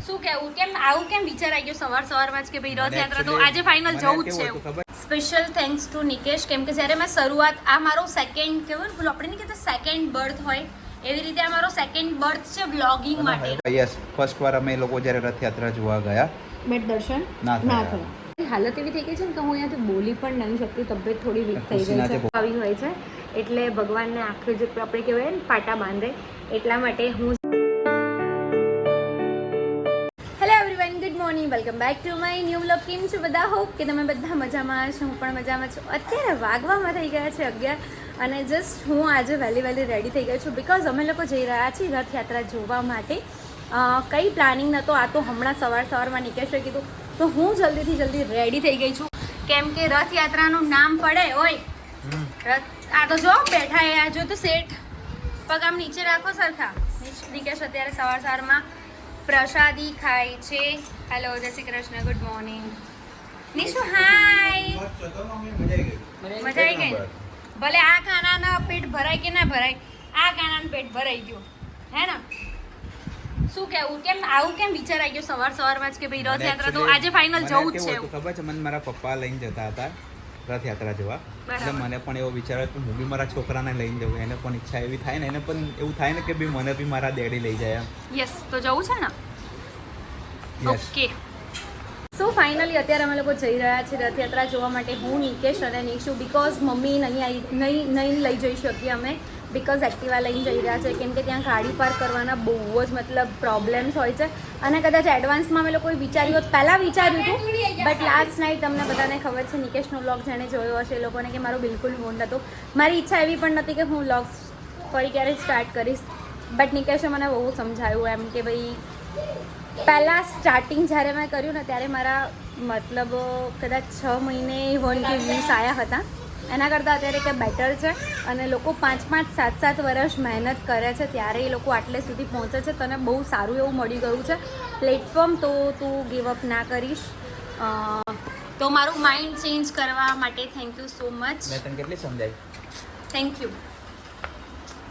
શું કહેવું કેમ આવું કેમ વિચાર આવી ગયો સવારમાં જ કે ભાઈ રથયાત્રા તો આજે ફાઇનલ જવું જ છે. સ્પેશિયલ થેન્ક્સ ટુ નિકેશ, કેમ કે જ્યારે મેં શરૂઆત આ મારો સેકન્ડ કહેવાય ને આપણે નહીં કહેતા સેકન્ડ બર્થ હોય એવી રીતે આ મારો સેકન્ડ બર્થ છે વ્લોગિંગ માટે. યસ, ફર્સ્ટ વાર અમે લોકો જ્યારે રથયાત્રા જોવા ગયા બટ દર્શન ના થયા. હાલત એવી થઈ ગઈ છે ને કે હું અહીંયાથી બોલી પણ નહીં શકતી, તબિયત થોડી વીક થઈ ગઈ છે, આવી હોય છે એટલે ભગવાનને આખરે જે આપણે કહેવાય ને પાટા બાંધે એટલા માટે હું. Hello everyone, good morning, welcome back to my new vlog. કેમ છો બધા? હોપ કે તમે બધા મજામાં છો, હું પણ મજામાં છું. અત્યારે વાગવામાં થઈ ગયા છે 11 અને જસ્ટ હું આજે વહેલી રેડી થઈ ગઈ છું બિકોઝ અમે લોકો જઈ રહ્યા છીએ રથયાત્રા જોવા માટે. કંઈ પ્લાનિંગ નહોતો, આ તો હમણાં સવારમાં નિકેશે કીધું તો હું જલ્દી રેડી થઈ ગઈ છું કેમ કે રથયાત્રાનું નામ પડે હોય. આ તો જો બેઠા એ આ જો તો શેઠ પગ આમ નીચે રાખો સરખા. નિકેશ અત્યારે સવારમાં પ્રસાદી ખાય છે. હેલો, જય શ્રી કૃષ્ણ, ગુડ મોર્નિંગ. નિશુ હાય, મજા આવી ગઈ. ભલે આ ખાનાના પેટ ભરાય કે ના ભરાય, આ ખાનાનું પેટ ભરાઈ ગયું હે ને. શું કહેવું કેમ આવું કેમ વિચાર આવી ગયો સવારમાં જ કે ભાઈ રથયાત્રા તો આજે ફાઇનલ જવું જ છે. ખબર છે, મને મારા પપ્પા લઈને જતા હતા રથયાત્રા જોવા, એટલે મને પણ એવો વિચાર હતો હું બી મારા છોકરાને લઈને જવું. એને પણ ઈચ્છા એવી થાય ને, એને પણ એવું થાય ને કે બી મને બી મારા ડેડી લઈ જાય એમ. યસ, તો જવું છે ને. ઓકે, સો ફાઇનલી અત્યારે અમે લોકો જઈ રહ્યા છીએ રથયાત્રા જોવા માટે. હું, નિકેશ અને નિશુ, બિકોઝ મમ્મી નહીં લઈ જઈ શકીએ અમે બિકોઝ એક્ટિવા લઈને જઈ રહ્યા છે કેમ કે ત્યાં ગાડી પાર્ક કરવાના બહુ જ મતલબ પ્રોબ્લેમ્સ હોય છે અને કદાચ એડવાન્સમાં અમે લોકોએ વિચાર્યું હતું, પહેલાં વિચાર્યું હતું બટ લાસ્ટ નાઇટ તમને બધાને ખબર છે નિકેશનો વ્લોગ જેણે જોયો હશે એ લોકોને કે મારો બિલકુલ મૂડ નહોતો. મારી ઈચ્છા એવી પણ નથી કે હું વ્લોગ્સ ફરી ક્યારેય સ્ટાર્ટ કરીશ બટ નિકેશે મને બહુ સમજાવ્યું એમ કે ભાઈ પહેલાં સ્ટાર્ટિંગ જ્યારે મેં કર્યું ને ત્યારે મારા મતલબ કદાચ 6 મહિને 1K વ્યૂઝ આવ્યા હતા. એના કરતાં અત્યારે કે બેટર છે અને લોકો 5-5, 7-7 વર્ષ મહેનત કરે છે ત્યારે એ લોકો આટલે સુધી પહોંચે છે. તને બહુ સારું એવું મળી ગયું છે પ્લેટફોર્મ, તો તું ગીવ અપ ના કરીશ. તો મારું માઇન્ડ ચેન્જ કરવા માટે થેન્ક યુ સો મચ. મેં તને કેટલી સમજાઈ? Thank you.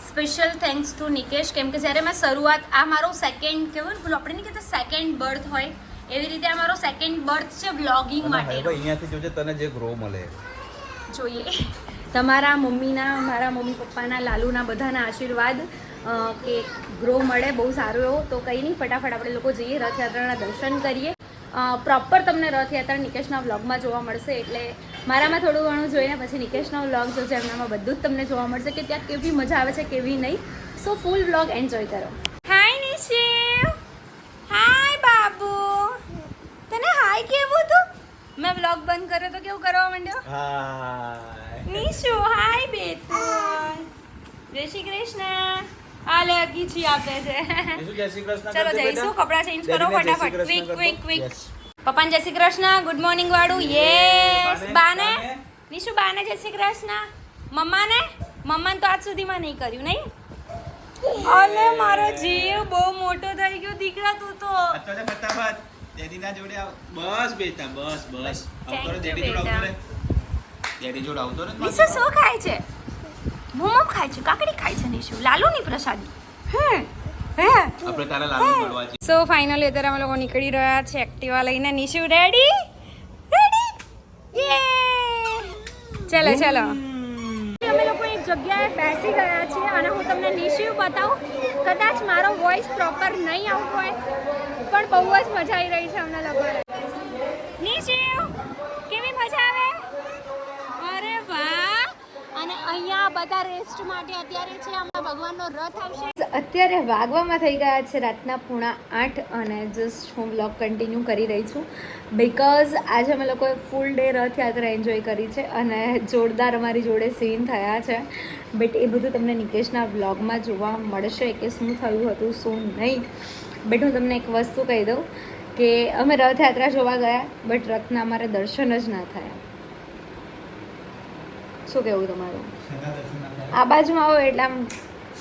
Special thanks to Nikesh, કેમ કે જ્યારે મેં શરૂઆત આ મારો સેકન્ડ કહેવાય ને આપણે નહીં કહેતા સેકન્ડ બર્થ હોય એવી રીતે આ મારો સેકન્ડ બર્થ છે વ્લોગિંગ માટે. અહીંયાથી જોજે તને જે ગ્રો મળે જોઈએ. તમારા મમ્મીના, મારા મમ્મી પપ્પાના, લાલુના બધાના આશીર્વાદ કે ગ્રો મળે બહુ સારું એવો. તો કંઈ નહીં, ફટાફટ આપણે લોકો જઈએ રથયાત્રાના દર્શન કરીએ. પ્રોપર તમને રથયાત્રા નિકેશના વ્લોગમાં જોવા મળશે એટલે મારામાં થોડું ઘણું જોઈને પછી નિકેશના વ્લોગ જોશે, એમનામાં બધું જ તમને જોવા મળશે કે ત્યાં કેવી મજા આવે છે કેવી નહીં. સો ફૂલ વ્લોગ એન્જોય કરો. હાય નિશિવ, હાય બાબુ. તને હાય કેવું હતું? મેં વ્લોગ બંધ કર્યો તો કેવું કરવા માંડ્યો? હાય નિશુ, હાય બેટું. જય શ્રી કૃષ્ણ. આ લગી છી આપે છે. જય શ્રી કૃષ્ણ. ચલો જઈશું, કપડાં ચેન્જ કરો ફટાફટ. ક્વિક. પપ્પાને જય શ્રી કૃષ્ણ, ગુડ મોર્નિંગ વાળું. યસ. બાને નિશુ, બાને જય શ્રી કૃષ્ણ. મમ્માને તો આજ સુધીમાં નહીં કર્યું નહીં. અલે મારો જીવ બહુ મોટો થઈ ગયો દીકરા તું તો. ફટાફટ ડેડીના જોડે આવ. બસ બેટા, બસ. આવતો રે ડેડી જોડે, આવતો રે. ડેડી જોડે આવતો રે. નિશુ શું ખાય છે? મોમો ખાય છે, કાકડી ખાય છે નિશુ. લાલુની પ્રસાદી. આપણે તારા લાલુ મળવા છે. સો ફાઇનલી અત્યારે અમે લોકો નીકળી રહ્યા છે એક્ટિવા લઈને. નિશુ રેડી? યે! ચલો. અમે લોકો એક જગ્યાએ બેસી ગયા છીએ અને હું તમને નિશુ બતાવું. કદાચ મારો વોઇસ પ્રોપર નહીં આવતો હોય પણ બહુ જ મજા આવી રહી છે અમને લોકોને. નિશુ, કેવી મજા આવે? અરે વાહ! અને અહીંયા બધા રેસ્ટ માટે અત્યારે છે, હમણાં ભગવાનનો રથ આવશે. અત્યારે વાગવામાં થઈ ગયા છે રાતના 8:30 અને જસ્ટ હું બ્લોગ કન્ટિન્યુ કરી રહી છું બિકોઝ આજે અમે લોકોએ ફૂલ ડે રથયાત્રા એન્જોય કરી છે અને જોરદાર અમારી જોડે સીન થયા છે બટ એ બધું તમને નિકેશના બ્લોગમાં જોવા મળશે કે શું થયું હતું શું નહીં. બટ હું તમને એક વસ્તુ કહી દઉં કે અમે રથયાત્રા જોવા ગયા બટ રથના અમારે દર્શન જ ના થયા. શું કહેવું તમારું? આ બાજુમાં આવો એટલે આમ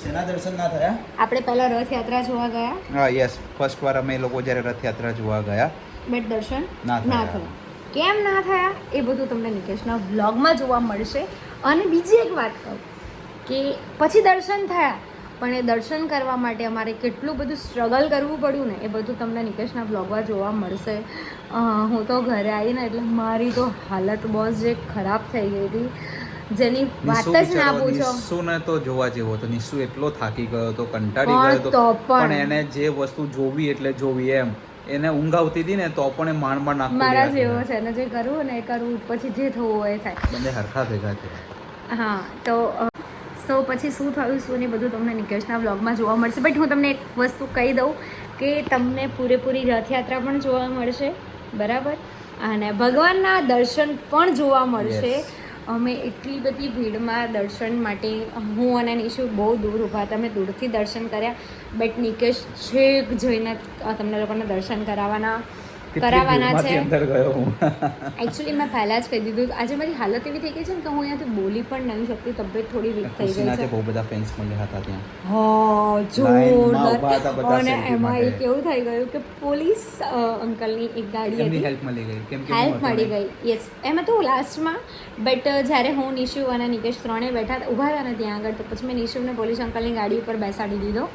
શેના દર્શન ના થયા? આપણે પહેલા રથયાત્રા જોવા ગયા. હા, યસ, ફર્સ્ટ વાર અમે લોકો જ્યારે રથયાત્રા જોવા ગયા બટ દર્શન ના થયા. કેમ ના થયા એ બધું તમને નિકેશના વ્લોગમાં જોવા મળશે. અને બીજી એક વાત કહું કે પછી દર્શન થયા પણ એ દર્શન કરવા માટે અમારે કેટલું બધું સ્ટ્રગલ કરવું પડ્યું ને એ બધું તમને નિકેશના બ્લોગમાં જોવા મળશે. હું તો ઘરે આવીને એટલે મારી તો હાલત બહુ જે ખરાબ થઈ ગઈ હતી, જેની વાત જ ના પૂછો. નિશુને તો જોવા જેવો હતો. નિશુ એટલો થાકી ગયો હતો, કંટાળી ગયો હતો, પણ એને જે વસ્તુ જોવી એટલે જોવી એમ. એને ઊંઘ આવતી હતી ને તો પણ એ માંડ નાખતો. મારા જેવો છે ને, જે કરવું ને એ કરવું, પછી જે થવું હોય એ થાય. બંને હરખા ભેગા થયા. હા, તો પછી શું થયું શું ને બધું તમને નિકેશના વ્લોગમાં જોવા મળશે. બટ હું તમને એક વસ્તુ કહી દઉં કે તમને પૂરેપૂરી રથયાત્રા પણ જોવા મળશે, બરાબર, અને ભગવાનના દર્શન પણ જોવા મળશે. અમે એટલી બધી ભીડમાં દર્શન માટે, હું અને નિશુ બહુ દૂર ઊભા હતા, અમે દૂરથી દર્શન કર્યા. બટ નિકેશ છેક જઈને તમને લોકોને દર્શન કરાવવાના છે. એકચ્યુઅલી મેં પહેલાં જ કહી દીધું, આજે મારી હાલત એવી થઈ ગઈ છે ને કે હું અહીંયાથી બોલી પણ નહીં શકતી, તબિયત થોડી વીક થઈ ગઈ છે. બહુ બધા ફેન્સ મળ્યા હતા ત્યાં. હા, જોરદાર. અને એમાં એક એવું થઈ ગયું કે પોલીસ અંકલની એક ગાડી હતી, હેલ્પ મળી ગઈ. યસ, એમાં તો લાસ્ટમાં. બટ જ્યારે હું, નિશુ અને નિકેશ ત્રણેય બેઠા ઊભા હતા ને ત્યાં આગળ, તો પછી મેં નિશુને પોલીસ અંકલની ગાડી ઉપર બેસાડી દીધો.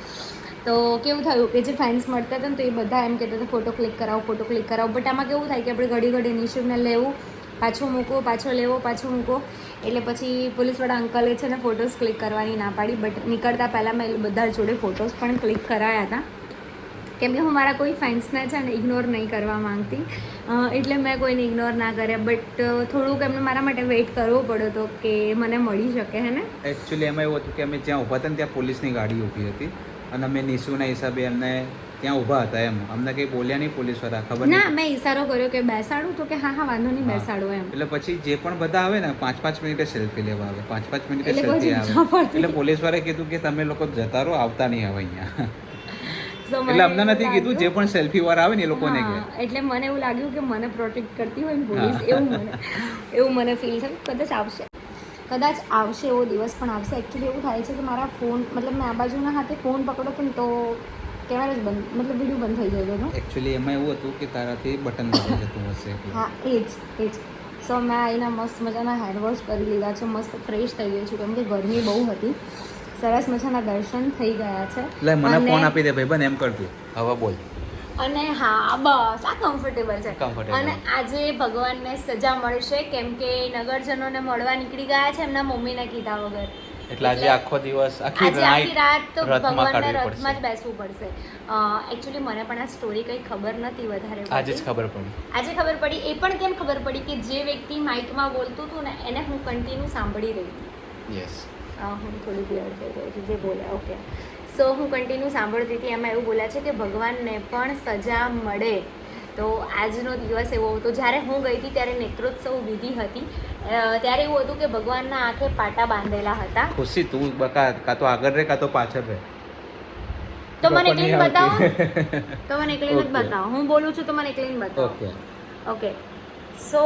તો કેવું થયું કે જે ફેન્સ મળતા હતા ને તો એ બધા એમ કહેતા હતા ફોટો ક્લિક કરાવો. બટ આમાં કેવું થાય કે આપણે ઘડી નિશુને લેવું, પાછું મૂકો, પાછો લેવો, પાછું મૂકો. એટલે પછી પોલીસવાળા અંકલે છે ને ફોટોસ ક્લિક કરવાની ના પાડી. બટ નીકળતા પહેલાં મેં બધા જોડે ફોટોસ પણ ક્લિક કરાયા હતા, કેમ કે હું મારા કોઈ ફેન્સને છે ને ઇગ્નોર નહીં કરવા માંગતી, એટલે મેં કોઈને ઇગ્નોર ના કર્યા. બટ થોડુંક એમને મારા માટે વેઇટ કરવો પડ્યો હતો કે મને મળી શકે. હે ને, એકચ્યુઅલી એમાં એવું હતું કે અમે જ્યાં ઊભા હતા ને ત્યાં પોલીસની ગાડી ઊભી હતી અને અમે નિશુના હિસાબે એમને ત્યાં ઊભા હતા. એમ અમને કંઈ બોલ્યા નહીં પોલીસવાળા, ખબર ના, મેં ઈશારો કર્યો કે બેસાડું, તો કે હા વાંધો નહીં બેસાડો એમ. એટલે પછી જે પણ બધા આવે ને 5-5 મિનિટે સેલ્ફી લેવા આવે, 5-5 મિનિટે સેલ્ફી આવે. એટલે પોલીસવાળાએ કીધું કે તમે લોકો જતા રહો, આવતા નહીં હવે અહીંયા. એટલે અમને નથી કીધું, જે પણ સેલ્ફી વાળા આવે ને એ લોકોને કહે. એટલે મને એવું લાગ્યું કે મને પ્રોટેક્ટ કરતી હોય ને પોલીસ, એવું મને ફીલ થયું. કદાચ આવશે એવો દિવસ પણ આવશે. એકચ્યુઅલી એવું થાય છે કે મારા ફોન, મતલબ મેં આ બાજુના હાથે ફોન પકડો તો ને તો કેમેરા જ બંધ, મતલબ વિડીયો બંધ થઈ ગયો હતો. એકચ્યુઅલી એમાં એવું હતું કે તારાથી બટન દબાઈ જતું હશે. હા, એ જ. સો મેં અહીંના મસ્ત મજાના હેન્ડવોશ કરી લીધા છે, મસ્ત ફ્રેશ થઈ ગઈ છું, કેમ કે ગરમી બહુ હતી. સરસ મજાના દર્શન થઈ ગયા છે. એટલે મને ફોન આપી દે ભાઈ, એમ કરતું. હવે બોલ. અને હા, બસ આ કમ્ફર્ટેબલ છે. અને આજે ભગવાનને સજા મળશે, કેમ કે નગરજનોને મળવા નીકળી ગયા છે એમના મમ્મીને કીધા વગર. એટલે આજે આખો દિવસ, આખી રાત તો ભગવાનને રથમાં જ બેસવું પડશે. એકચ્યુઅલી મને પણ આ સ્ટોરી કંઈ ખબર નથી વધારે. આજે ખબર પડી. એ પણ કેમ ખબર પડી કે જે વ્યક્તિ માઇકમાં બોલતું હતું ને એને હું કન્ટિન્યુ સાંભળી રહી હતી. યસ, હું થોડી ક્લિયર થઈ ગઈ છું જે બોલ્યા. ઓકે, સો હું કન્ટિન્યુ સાંભળતી હતી. એમાં એવું બોલ્યા છે કે ભગવાનને પણ સજા મળે. તો આજનો દિવસ એવો હતો. જ્યારે હું ગઈ હતી ત્યારે નેત્રોત્સવ વિધિ હતી. ત્યારે એવું હતું કે ભગવાનના આંખે પાટા બાંધેલા હતા. ખુશી, તું બકા કાં તો આગળ રહે કાં તો પાછળ રહે. તો મને એકલીને બતાવો. હું બોલું છું તો મને એકલીને બતાવો. ઓકે, સો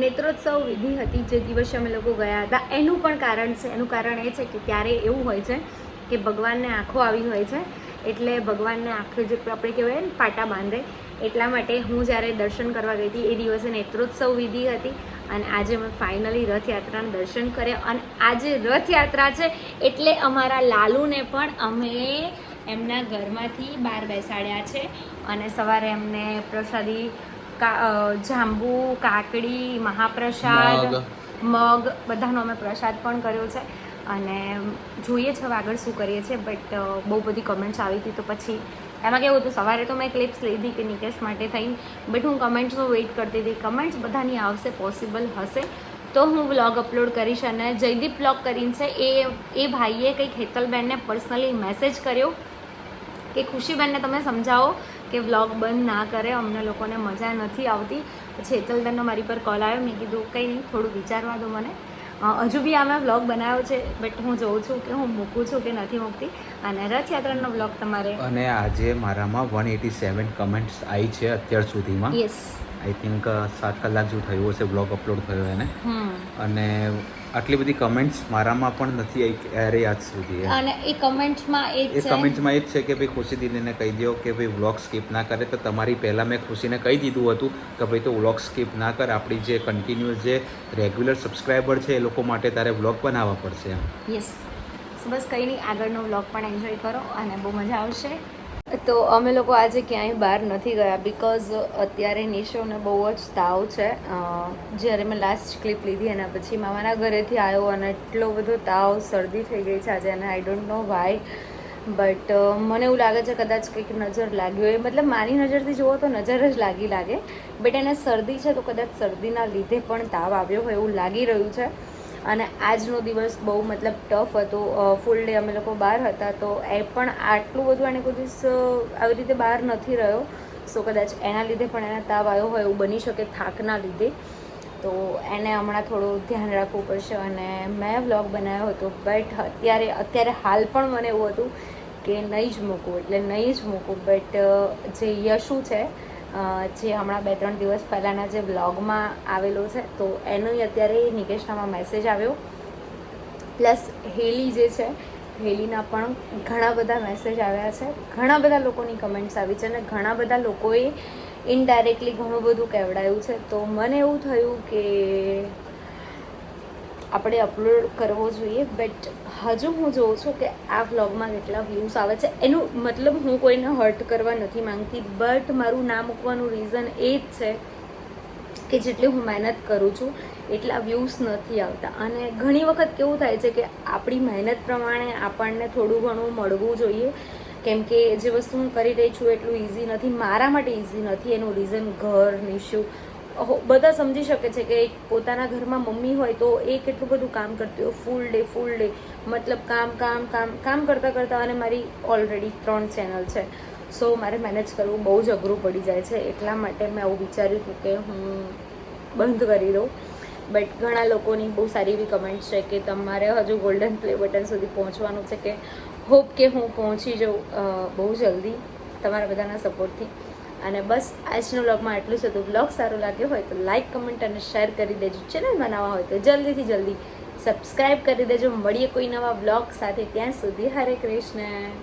નેત્રોત્સવ વિધિ હતી જે દિવસે અમે લોકો ગયા હતા. એનું પણ કારણ છે. એનું કારણ એ છે કે ત્યારે એવું હોય છે કે ભગવાનને આંખો આવી હોય છે, એટલે ભગવાનને આંખે જે આપણે કહેવાય ને પાટા બાંધે. એટલા માટે હું જ્યારે દર્શન કરવા ગઈ હતી એ દિવસે નેત્રોત્સવ વિધિ હતી. અને આજે અમે ફાઇનલી રથયાત્રાના દર્શન કર્યા. અને આજે રથયાત્રા છે એટલે અમારા લાલુને પણ અમે એમના ઘરમાંથી બહાર બેસાડ્યા છે. અને સવારે એમને પ્રસાદી, જાંબુ, કાકડી, મહાપ્રસાદ, મગ બધાનો અમે પ્રસાદ પણ કર્યો છે. અને જોઈએ છે હવે આગળ શું કરીએ છીએ. બટ બહુ બધી કમેન્ટ્સ આવી હતી, તો પછી એમાં કેવું હતું, સવારે તો મેં ક્લિપ્સ લીધી કે નિકેશ માટે થઈને, બટ હું કમેન્ટ્સનો વેઇટ કરતી હતી. કમેન્ટ્સ બધાની આવશે, પોસિબલ હશે તો હું વ્લોગ અપલોડ કરીશ. અને જયદીપ વ્લોગ કરીને છે એ ભાઈએ કંઈક હેતલબેનને પર્સનલી મેસેજ કર્યો કે ખુશીબેનને તમે સમજાવો કે વ્લોગ બંધ ના કરે, અમને લોકોને મજા નથી આવતી. પછી હેતલબેનનો મારી પર કોલ આવ્યો. મેં કીધું કંઈ નહીં, થોડું વિચારવા દો મને. હજુ બી આ મેં વ્લોગ બનાવ્યો છે, બટ હું જોઉં છું કે હું મૂકું છું કે નથી મૂકતી. અને રથયાત્રાનો વ્લોગ તમારે, અને આજે મારામાં 187 કમેન્ટ્સ આવી છે અત્યાર સુધીમાં. યસ, આઈ થિંક 7 કલાક જેવું થયું હશે વ્લોગ અપલોડ થયો એને. અને આટલી બધી કમેન્ટ્સ મારામાં પણ નથી આવી ક્યારે આજ સુધી. અને એ કમેન્ટ્સમાં એ જ છે કે ભાઈ ખુશી દીદીને કહી દો કે ભાઈ વ્લોગ સ્કીપ ના કરે. તો તમારી પહેલાં મેં ખુશીને કહી દીધું હતું કે ભાઈ તો વ્લોગ સ્કીપ ના કર, આપણી જે કન્ટિન્યુઅસ જે રેગ્યુલર સબસ્ક્રાઈબર છે એ લોકો માટે તારે વ્લોગ બનાવવા પડશે એમ. યસ, સો બસ કંઈ નહીં, આગળનો વ્લોગ પણ એન્જોય કરો અને બહુ મજા આવશે. તો અમે લોકો આજે ક્યાંય બહાર નથી ગયા બિકોઝ અત્યારે નિશોને બહુ જ તાવ છે. જ્યારે મેં લાસ્ટ ક્લિપ લીધી એના પછી મામાના ઘરેથી આવ્યો અને એટલો બધો તાવ, શરદી થઈ ગઈ છે આજે અને I don't know why, but મને એવું લાગે છે કદાચ કંઈક નજર લાગ્યો હોય, મતલબ મારી નજરથી જુઓ તો નજર જ લાગે, બટ એને શરદી છે તો કદાચ શરદીના લીધે પણ તાવ આવ્યો હોય એવું લાગી રહ્યું છે. અને આજનો દિવસ બહુ મતલબ ટફ હતો. ફૂલ ડે અમે લોકો બહાર હતા તો એ પણ આટલું બધું એને કોઈ દિવસ આવી રીતે બહાર નથી રહ્યો. સો કદાચ એના લીધે પણ એને તાવ આવ્યો હોય એવું બની શકે, થાકના લીધે. તો એને હમણાં થોડું ધ્યાન રાખવું પડશે. અને મેં વ્લોગ બનાવ્યો હતો બટ અત્યારે હાલ પણ મને એવું હતું કે નહીં જ મૂકું, બટ જે યશુ છે જે હમણાં 2-3 દિવસ પહેલાંના જે વ્લોગમાં આવેલો છે તો એનો અત્યારે નિકેશનામાં મેસેજ આવ્યો, પ્લસ હેલી જે છે હેલીના પણ ઘણા બધા મેસેજ આવ્યા છે, ઘણા બધા લોકોની કમેન્ટ્સ આવી છે અને ઘણા બધા લોકોએ ઇનડાયરેક્ટલી ઘણું બધું કહેવડાયું છે. તો મને એવું થયું કે આપણે અપલોડ કરવો જોઈએ, બટ હજુ હું જોઉં છું કે આ વ્લોગમાં કેટલા વ્યૂઝ આવે છે. એનું મતલબ હું કોઈને હર્ટ કરવા નથી માંગતી, બટ મારું ના મૂકવાનું રીઝન એ જ છે કે જેટલી હું મહેનત કરું છું એટલા વ્યૂઝ નથી આવતા. અને ઘણી વખત કેવું થાય છે કે આપણી મહેનત પ્રમાણે આપણને થોડું ઘણું મળવું જોઈએ, કેમ કે જે વસ્તુ હું કરી રહી છું એટલું ઇઝી નથી, મારા માટે ઇઝી નથી. એનું રીઝન ઘર, નિશુ બધા સમજી શકે છે કે પોતાના ઘરમાં મમ્મી હોય તો એ કેટલું બધું કામ કરતી હોય, ફૂલ ડે મતલબ કામ કરતાં અને મારી ઓલરેડી 3 ચેનલ છે. સો મારે મેનેજ કરવું બહુ જ અઘરું પડી જાય છે. એટલા માટે મેં એવું વિચાર્યું હતું કે હું બંધ કરી દઉં. બટ ઘણા લોકોની બહુ સારી એવી કમેન્ટ છે કે તમારે હજુ ગોલ્ડન પ્લે બટન સુધી પહોંચવાનું છે, કે હોપ કે હું પહોંચી જાઉં બહુ જલ્દી તમારા બધાના સપોર્ટથી. અને બસ આજનો વ્લોગમાં એટલું જ હતું. વ્લોગ સારો લાગ્યો હોય તો લાઇક, કમેન્ટ અને શેર કરી દેજો. ચેનલ બનાવવા હોય તો જલ્દી સબસ્ક્રાઈબ કરી દેજો. મળીએ કોઈ નવા વ્લોગ સાથે, ત્યાં સુધી હરે કૃષ્ણ.